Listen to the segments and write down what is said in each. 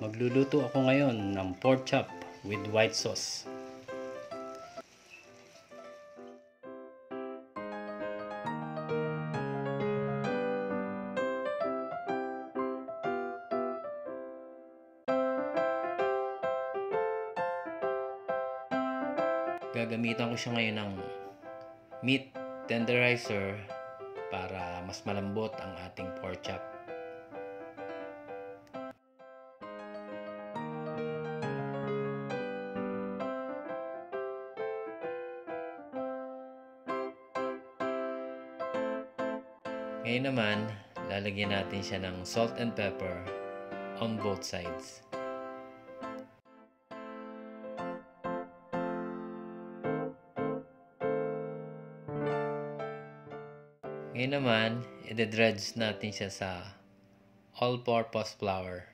Magluluto ako ngayon ng pork chop with white sauce. Gagamitan ko siya ngayon ng meat tenderizer para mas malambot ang ating pork chop. Ngayon naman, lalagyan natin siya ng salt and pepper on both sides. Ngayon naman, i-dredge natin siya sa all-purpose flour.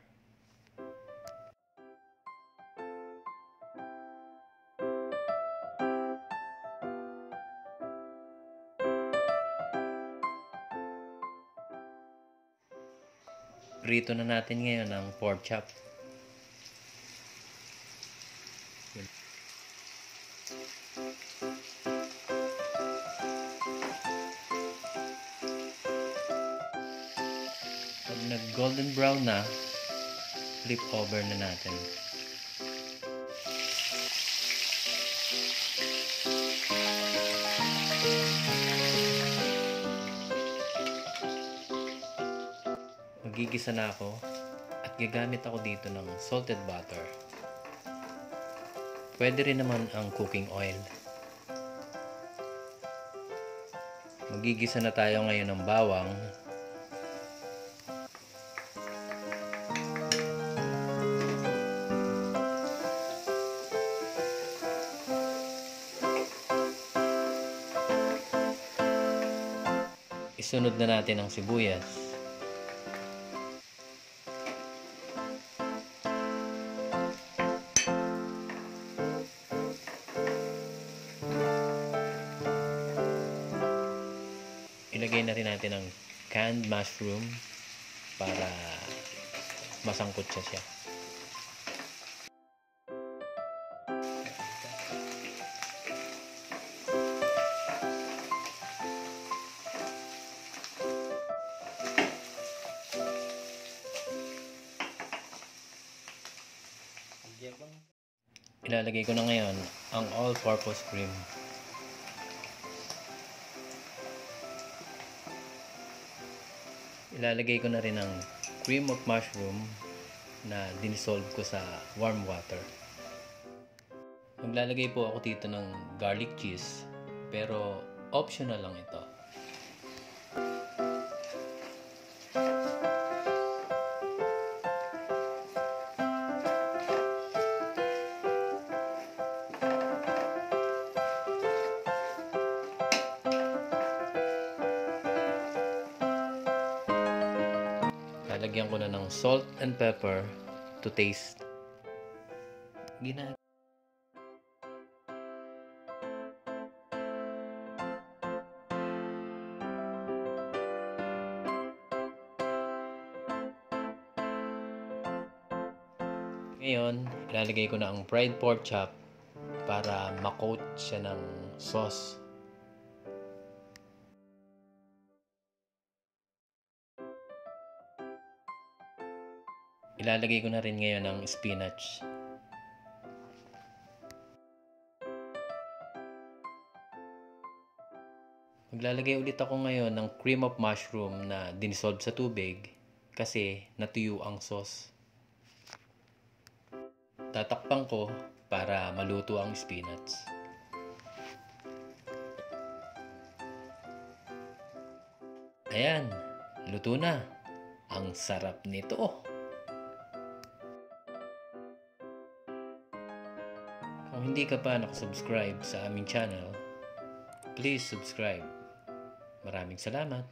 Prito na natin ngayon ang pork chop. Pag nag-golden brown na, flip over na natin. Magigisa na ako at gagamit ako dito ng salted butter. Pwede rin naman ang cooking oil. Magigisa na tayo ngayon ng bawang. Isunod na natin ang sibuyas. Ilagay na rin natin ang canned mushroom para masangkot siya. Ilalagay ko na ngayon ang all-purpose cream. Ilalagay ko na rin ang cream of mushroom na dinisolve ko sa warm water. Maglalagay po ako dito ng garlic cheese, pero optional lang ito. Lalagyan ko na ng salt and pepper to taste. Ngayon, ilalagay ko na ang fried pork chop para ma-coat siya ng sauce. Ilalagay ko na rin ngayon ang spinach. Maglalagay ulit ako ngayon ng cream of mushroom na dinisolve sa tubig kasi natuyo ang sauce. Tatakpan ko para maluto ang spinach. Ayan, luto na. Ang sarap nito. Kung hindi ka pa nakasubscribe sa aming channel, please subscribe. Maraming salamat.